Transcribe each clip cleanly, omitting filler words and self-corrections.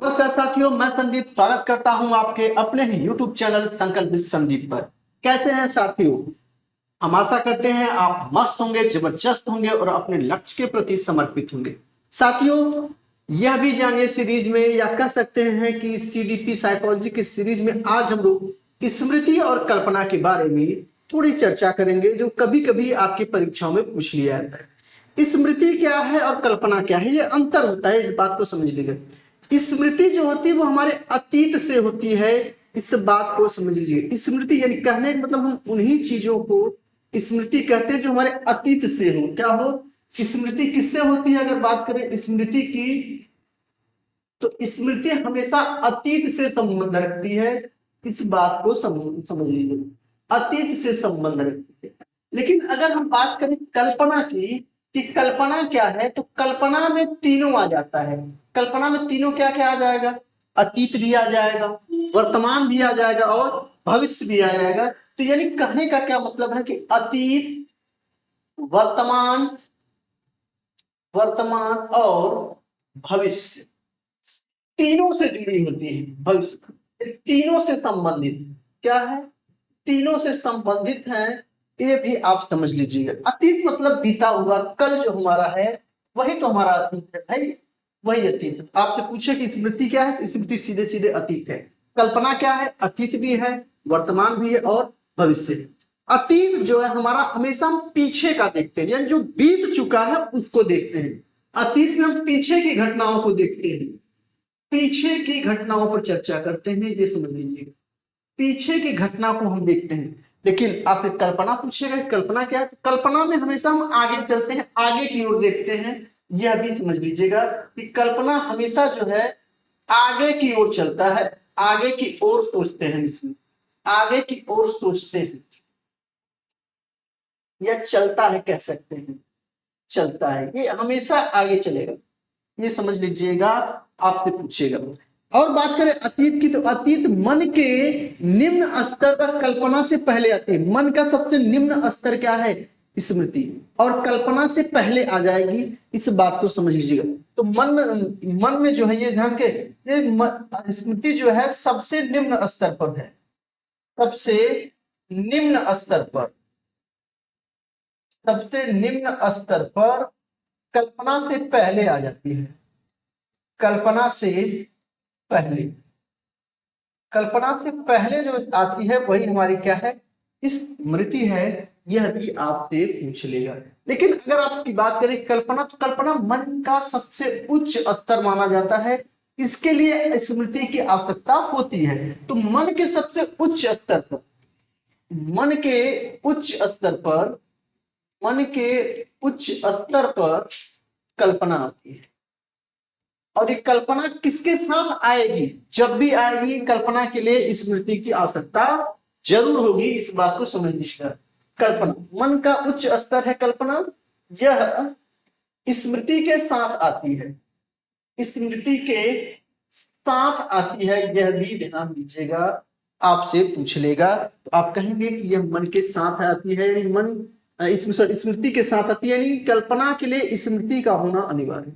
नमस्कार साथियों, मैं संदीप स्वागत करता हूं आपके अपने ही YouTube चैनल संकल्प विद संदीप पर। कैसे हैं साथियों? हम आशा करते हैं आप मस्त होंगे, जबरदस्त होंगे और अपने लक्ष्य के प्रति समर्पित होंगे। साथियों, यह भी जानिए सीरीज में, या कह सकते हैं कि CDP साइकोलॉजी की सीरीज में आज हम लोग स्मृति और कल्पना के बारे में थोड़ी चर्चा करेंगे, जो कभी कभी आपकी परीक्षाओं में पूछ लिया जाता है। स्मृति क्या है और कल्पना क्या है, यह अंतर होता है, इस बात को समझ लीजिए। स्मृति जो होती है वो हमारे अतीत से होती है, इस बात को समझ लीजिए। स्मृति यानी कहने का मतलब हम उन्हीं चीजों को स्मृति कहते हैं जो हमारे अतीत से हो। क्या हो? स्मृति किससे होती है? अगर बात करें स्मृति की, तो स्मृति हमेशा अतीत से संबंध रखती है। इस बात को समझ लीजिए, अतीत से संबंध रखती है। लेकिन अगर हम बात करें कल्पना की, कि कल्पना क्या है, तो कल्पना में तीनों आ जाता है। कल्पना में तीनों क्या क्या आ जाएगा? अतीत भी आ जाएगा, वर्तमान भी आ जाएगा और भविष्य भी आ जाएगा। तो यानी कहने का क्या मतलब है कि अतीत, वर्तमान वर्तमान और भविष्य तीनों से जुड़ी होती है। भविष्य तीनों से संबंधित क्या है? तीनों से संबंधित है, ये भी आप समझ लीजिएगा। अतीत मतलब बीता हुआ, कल जो हमारा है वही तो हमारा अतीत है भाई, वही अतीत। आपसे पूछे कि स्मृति क्या है, स्मृति सीधे सीधे अतीत है। कल्पना क्या है? अतीत भी है, वर्तमान भी है और भविष्य। अतीत जो है हमारा, हमेशा हम पीछे का देखते हैं, यानी जो बीत चुका है उसको देखते हैं। अतीत में हम पीछे की घटनाओं को देखते हैं, पीछे की घटनाओं पर चर्चा करते हैं, ये समझ लीजिए। पीछे की घटना को हम देखते हैं। लेकिन आप कल्पना पूछेगा, कल्पना क्या है? कल्पना में हमेशा हम आगे चलते हैं, आगे की ओर देखते हैं। यह भी समझ लीजिएगा कि कल्पना हमेशा जो है आगे की ओर चलता है, आगे की ओर सोचते हैं। इसमें आगे की ओर सोचते हैं या चलता है, कह सकते हैं चलता है, ये हमेशा आगे चलेगा, ये समझ लीजिएगा। आपसे पूछेगा। और बात करें अतीत की, तो अतीत मन के निम्न स्तर पर कल्पना से पहले आती है। मन का सबसे निम्न स्तर क्या है? स्मृति, और कल्पना से पहले आ जाएगी, इस बात को समझ लीजिएगा। तो मन में जो है, ये ध्यान के, ये स्मृति जो है सबसे निम्न स्तर पर है, सबसे निम्न स्तर पर, सबसे निम्न स्तर पर कल्पना से पहले आ जाती है। कल्पना से पहले, कल्पना से पहले जो आती है वही हमारी क्या है? स्मृति है। यह भी आपसे पूछ लेगा। लेकिन अगर आपकी बात करें कल्पना, तो कल्पना मन का सबसे उच्च स्तर माना जाता है, इसके लिए स्मृति की आवश्यकता होती है। तो मन के सबसे उच्च स्तर पर, मन के उच्च स्तर पर, मन के उच्च स्तर पर कल्पना आती है। और ये कल्पना किसके साथ आएगी? जब भी आएगी कल्पना के लिए स्मृति की आवश्यकता जरूर होगी, इस बात को समझ लीजिएगा। कल्पना मन का उच्च स्तर है, कल्पना यह स्मृति के साथ आती है, स्मृति के साथ आती है, यह भी ध्यान दीजिएगा। आपसे पूछ लेगा तो आप कहेंगे कि यह मन के साथ आती है, यानी मन इसमें स्मृति के साथ आती है, यानी कल्पना के लिए स्मृति का होना अनिवार्य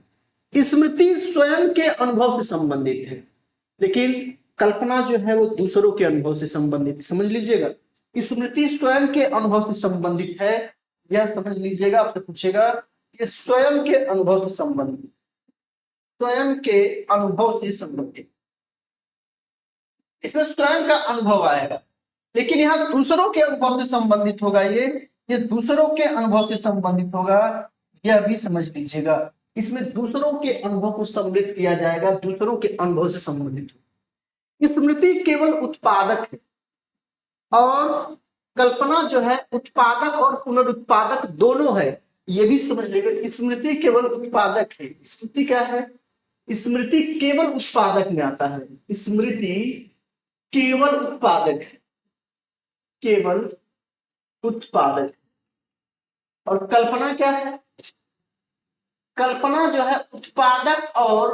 है। स्मृति स्वयं के अनुभव से संबंधित है, लेकिन कल्पना जो है वो दूसरों के अनुभव से संबंधित है। समझ लीजिएगा, स्मृति स्वयं के अनुभव से संबंधित है, यह समझ लीजिएगा। आपसे पूछेगा कि स्वयं के अनुभव से संबंधित, स्वयं के अनुभव से संबंधित, इसमें स्वयं का अनुभव आएगा। लेकिन यहां दूसरों के अनुभव से संबंधित होगा, ये दूसरों के अनुभव से संबंधित होगा, यह भी समझ लीजिएगा। इसमें दूसरों के अनुभव को सम्मिलित किया जाएगा, दूसरों के अनुभव से संबंधित होगा। स्मृति केवल उत्पादक है, और कल्पना जो है उत्पादक और पुनरुत्पादक दोनों है, ये भी समझ लीजिएगा। स्मृति केवल उत्पादक है। स्मृति क्या है? स्मृति केवल उत्पादक में आता है, स्मृति केवल उत्पादक है, केवल उत्पादक। और कल्पना क्या है? कल्पना जो है उत्पादक और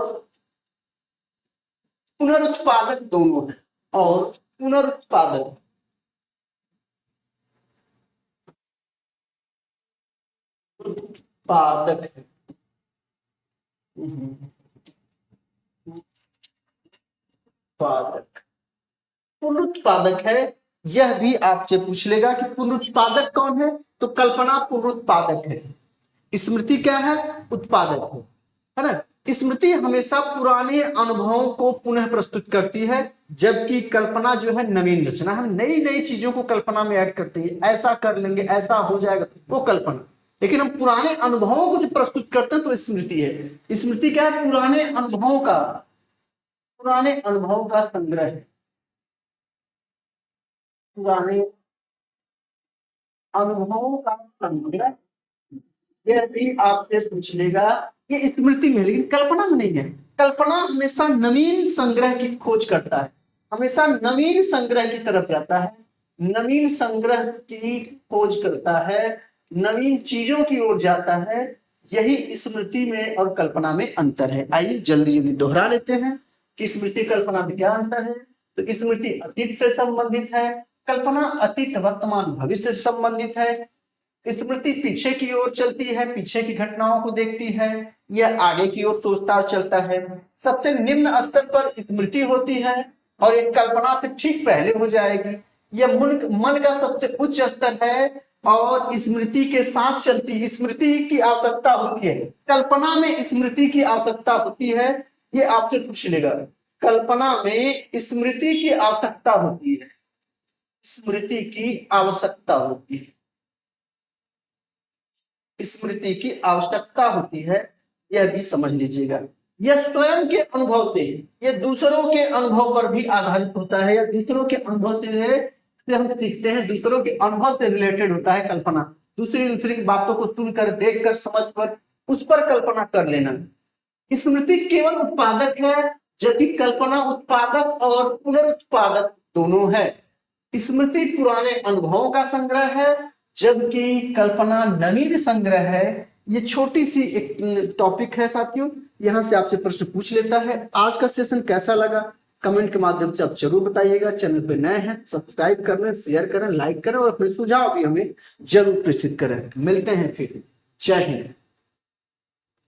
पुनरुत्पादक दोनों है, और पुनरुत्पादक, उत्पादक है। पुनरुत्पादक। पुनरुत्पादक है, यह भी आपसे पूछ लेगा कि पुनरुत्पादक कौन है, तो कल्पना पुनरुत्पादक है, स्मृति क्या है, उत्पादक है ना। स्मृति हमेशा पुराने अनुभवों को पुनः प्रस्तुत करती है, जबकि कल्पना जो है नवीन रचना, हम नई नई चीजों को कल्पना में ऐड करते हैं, ऐसा कर लेंगे, ऐसा हो जाएगा, वो कल्पना। लेकिन हम पुराने अनुभवों को जो प्रस्तुत करते हैं तो स्मृति है। स्मृति क्या है, पुराने अनुभवों का संग्रह है, पुराने अनुभवों का संग्रह। यह भी आपसे पूछ लेगा, ये स्मृति में, लेकिन कल्पना में नहीं है। कल्पना हमेशा नवीन संग्रह की खोज करता है, हमेशा नवीन संग्रह की तरफ जाता है, नवीन संग्रह की खोज करता है, नवीन चीजों की ओर जाता है। यही स्मृति में और कल्पना में अंतर है। आइए जल्दी जल्दी दोहरा लेते हैं कि स्मृति कल्पना में क्या अंतर है। तो स्मृति अतीत से संबंधित है, कल्पना अतीत वर्तमान भविष्य से संबंधित है। स्मृति पीछे की ओर चलती है, पीछे की घटनाओं को देखती है, यह आगे की ओर सोचता चलता है। सबसे निम्न स्तर पर स्मृति होती है और एक कल्पना से ठीक पहले हो जाएगी। यह मन का सबसे उच्च स्तर है और स्मृति के साथ चलती, स्मृति की आवश्यकता होती है, कल्पना में स्मृति की आवश्यकता होती है। ये आपसे पूछ लेगा, कल्पना में स्मृति की आवश्यकता होती है, स्मृति की आवश्यकता होती है, स्मृति की आवश्यकता होती है, यह भी समझ लीजिएगा। यह स्वयं के अनुभव से, यह दूसरों के अनुभव पर भी आधारित होता है, या दूसरों के अनुभव से हम सीखते हैं, दूसरों के अनुभव से रिलेटेड होता है कल्पना। दूसरी की बातों को सुनकर, देखकर, समझकर उस पर कल्पना कर लेना। स्मृति केवल उत्पादक है, जबकि कल्पना उत्पादक और पुनरुत्पादक दोनों है। स्मृति पुराने अनुभवों का संग्रह है, जबकि कल्पना नवीन संग्रह है। ये छोटी सी एक टॉपिक है साथियों, यहां से आपसे प्रश्न पूछ लेता है। आज का सेशन कैसा लगा कमेंट के माध्यम से आप जरूर बताइएगा। चैनल पे नए हैं सब्सक्राइब करें, शेयर करें, लाइक करें और अपने सुझाव भी हमें जरूर प्रेषित करें। मिलते हैं फिर, जय हिंद।